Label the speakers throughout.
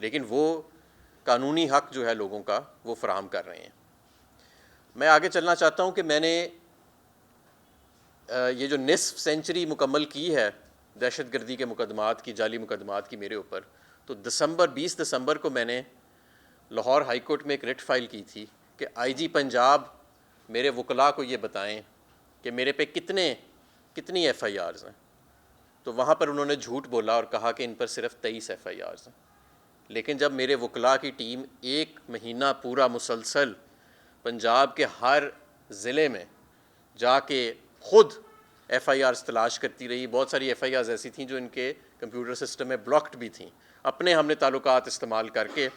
Speaker 1: لیکن وہ قانونی حق جو ہے لوگوں کا وہ فراہم کر رہے ہیں۔ میں آگے چلنا چاہتا ہوں کہ میں نے یہ جو نصف سینچری مکمل کی ہے دہشت گردی کے مقدمات کی، جعلی مقدمات کی میرے اوپر، تو 20 دسمبر کو میں نے لاہور ہائی کورٹ میں ایک رٹ فائل کی تھی کہ آئی جی پنجاب میرے وکلاء کو یہ بتائیں کہ میرے پہ کتنی ایف آئی آرز ہیں۔ تو وہاں پر انہوں نے جھوٹ بولا اور کہا کہ ان پر صرف 23 ایف آئی آرز ہیں۔ لیکن جب میرے وکلاء کی ٹیم 1 مہینہ پورا مسلسل پنجاب کے ہر ضلع میں جا کے خود ایف آئی آرز تلاش کرتی رہی، بہت ساری ایف آئی آرز ایسی تھیں جو ان کے کمپیوٹر سسٹم میں بلاکڈ بھی تھیں، اپنے ہم نے تعلقات استعمال کر کے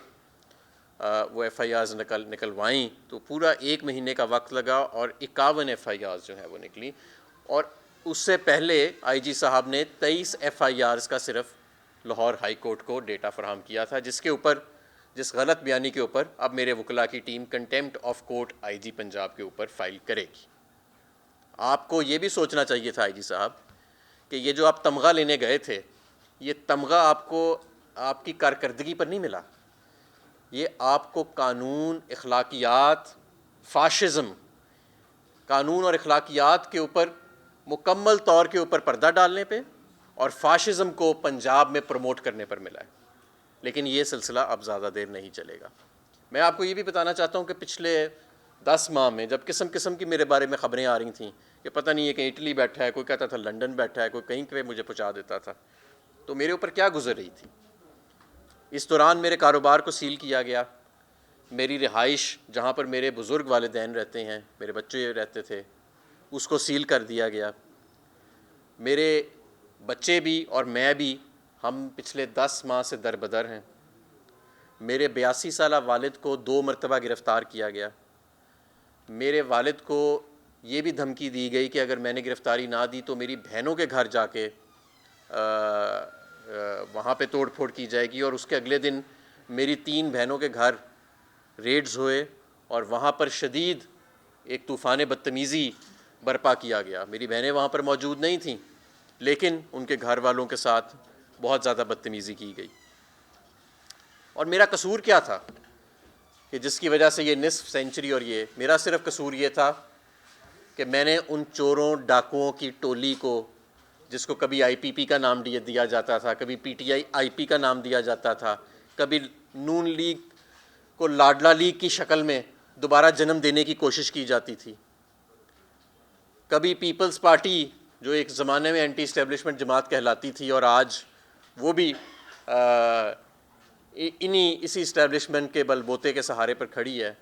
Speaker 1: وہ ایف آئی آرز نکلوائیں، تو پورا 1 مہینے کا وقت لگا اور 51 ایف آئی آرز جو ہے وہ نکلی۔ اور اس سے پہلے آئی جی صاحب نے 23 ایف آئی آرز کا صرف لاہور ہائی کورٹ کو ڈیٹا فراہم کیا تھا، جس غلط بیانی کے اوپر اب میرے وکلاء کی ٹیم کنٹیمپٹ آف کورٹ آئی جی پنجاب کے اوپر فائل کرے گی۔ آپ کو یہ بھی سوچنا چاہیے تھا آئی جی صاحب کہ یہ جو آپ تمغہ لینے گئے تھے، یہ تمغہ آپ کو آپ کی کارکردگی پر نہیں ملا، یہ آپ کو قانون، اخلاقیات، فاشزم، قانون اور اخلاقیات کے اوپر مکمل طور کے اوپر پردہ ڈالنے پہ اور فاشزم کو پنجاب میں پروموٹ کرنے پر ملا ہے۔ لیکن یہ سلسلہ اب زیادہ دیر نہیں چلے گا۔ میں آپ کو یہ بھی بتانا چاہتا ہوں کہ پچھلے 10 ماہ میں جب قسم کی میرے بارے میں خبریں آ رہی تھیں کہ پتہ نہیں ہے کہ اٹلی بیٹھا ہے، کوئی کہتا تھا لنڈن بیٹھا ہے، کوئی کہیں پہ مجھے پہنچا دیتا تھا، تو میرے اوپر کیا گزر رہی تھی۔ اس دوران میرے کاروبار کو سیل کیا گیا، میری رہائش جہاں پر میرے بزرگ والدین رہتے ہیں، میرے بچے رہتے تھے، اس کو سیل کر دیا گیا۔ میرے بچے بھی اور میں بھی ہم پچھلے 10 ماہ سے دربدر ہیں۔ میرے 82 سالہ والد کو 2 مرتبہ گرفتار کیا گیا۔ میرے والد کو یہ بھی دھمکی دی گئی کہ اگر میں نے گرفتاری نہ دی تو میری بہنوں کے گھر جا کے وہاں پہ توڑ پھوڑ کی جائے گی، اور اس کے اگلے دن میری 3 بہنوں کے گھر ریڈز ہوئے اور وہاں پر شدید ایک طوفان بدتمیزی برپا کیا گیا۔ میری بہنیں وہاں پر موجود نہیں تھیں، لیکن ان کے گھر والوں کے ساتھ بہت زیادہ بدتمیزی کی گئی۔ اور میرا قصور کیا تھا کہ جس کی وجہ سے یہ نصف سینچری، اور یہ میرا صرف قصور یہ تھا کہ میں نے ان چوروں ڈاکوؤں کی ٹولی کو، جس کو کبھی آئی پی پی کا نام دیا جاتا تھا، کبھی پی ٹی آئی پی کا نام دیا جاتا تھا، کبھی نون لیگ کو لاڈلا لیگ کی شکل میں دوبارہ جنم دینے کی کوشش کی جاتی تھی، کبھی پیپلز پارٹی جو ایک زمانے میں اینٹی اسٹیبلشمنٹ جماعت کہلاتی تھی اور آج وہ بھی اسی اسٹیبلشمنٹ کے بل بوتے کے سہارے پر کھڑی ہے،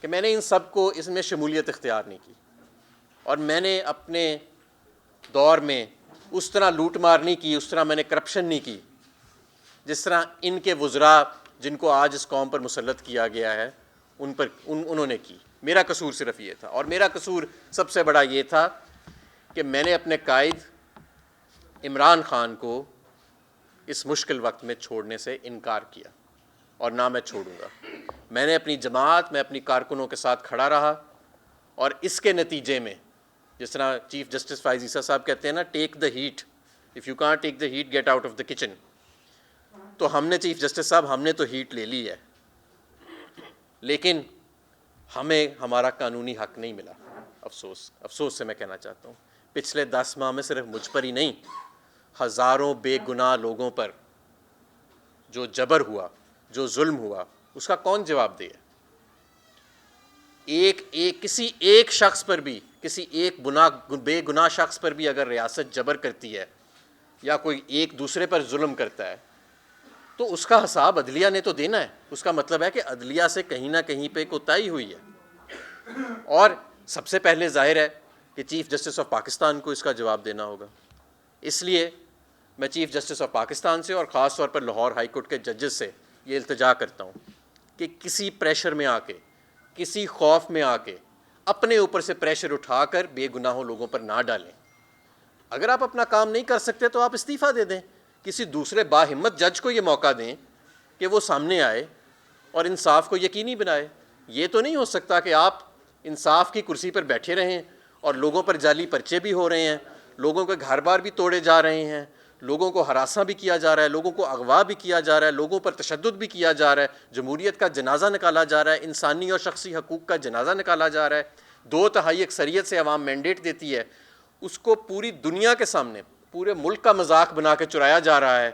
Speaker 1: کہ میں نے ان سب کو اس میں شمولیت اختیار نہیں کی، اور میں نے اپنے دور میں اس طرح لوٹ مار نہیں کی، اس طرح میں نے کرپشن نہیں کی جس طرح ان کے وزراء جن کو آج اس قوم پر مسلط کیا گیا ہے انہوں نے کی۔ میرا قصور صرف یہ تھا، اور میرا قصور سب سے بڑا یہ تھا کہ میں نے اپنے قائد عمران خان کو اس مشکل وقت میں چھوڑنے سے انکار کیا، اور نہ میں چھوڑوں گا۔ میں نے اپنی جماعت، میں اپنی کارکنوں کے ساتھ کھڑا رہا، اور اس کے نتیجے میں جس طرح چیف جسٹس فائز عیسیٰ صاحب کہتے ہیں نا، take the heat, if you can't take the heat get out of the kitchen, تو ہم نے چیف جسٹس صاحب ہم نے تو ہیٹ لے لی ہے، لیکن ہمیں ہمارا قانونی حق نہیں ملا۔ افسوس سے میں کہنا چاہتا ہوں پچھلے 10 ماہ میں صرف مجھ پر ہی نہیں، ہزاروں بے گناہ لوگوں پر جو جبر ہوا، جو ظلم ہوا، اس کا کون جواب دے؟ کسی ایک شخص پر بھی، کسی ایک بے گناہ شخص پر بھی اگر ریاست جبر کرتی ہے یا کوئی ایک دوسرے پر ظلم کرتا ہے تو اس کا حساب عدلیہ نے تو دینا ہے۔ اس کا مطلب ہے کہ عدلیہ سے کہیں نہ کہیں پہ کوتاہی ہوئی ہے، اور سب سے پہلے ظاہر ہے کہ چیف جسٹس آف پاکستان کو اس کا جواب دینا ہوگا۔ اس لیے میں چیف جسٹس آف پاکستان سے اور خاص طور پر لاہور ہائی کورٹ کے ججز سے یہ التجا کرتا ہوں کہ کسی پریشر میں آ کے، کسی خوف میں آ کے اپنے اوپر سے پریشر اٹھا کر بے گناہوں لوگوں پر نہ ڈالیں۔ اگر آپ اپنا کام نہیں کر سکتے تو آپ استعفیٰ دے دیں، کسی دوسرے باہمت جج کو یہ موقع دیں کہ وہ سامنے آئے اور انصاف کو یقینی بنائے۔ یہ تو نہیں ہو سکتا کہ آپ انصاف کی کرسی پر بیٹھے رہیں اور لوگوں پر جعلی پرچے بھی ہو رہے ہیں، لوگوں کے گھر بار بھی توڑے جا رہے ہیں، لوگوں کو ہراساں بھی کیا جا رہا ہے، لوگوں کو اغوا بھی کیا جا رہا ہے، لوگوں پر تشدد بھی کیا جا رہا ہے، جمہوریت کا جنازہ نکالا جا رہا ہے، انسانی اور شخصی حقوق کا جنازہ نکالا جا رہا ہے، 2/3 اکثریت سے عوام مینڈیٹ دیتی ہے، اس کو پوری دنیا کے سامنے پورے ملک کا مذاق بنا کے چرایا جا رہا ہے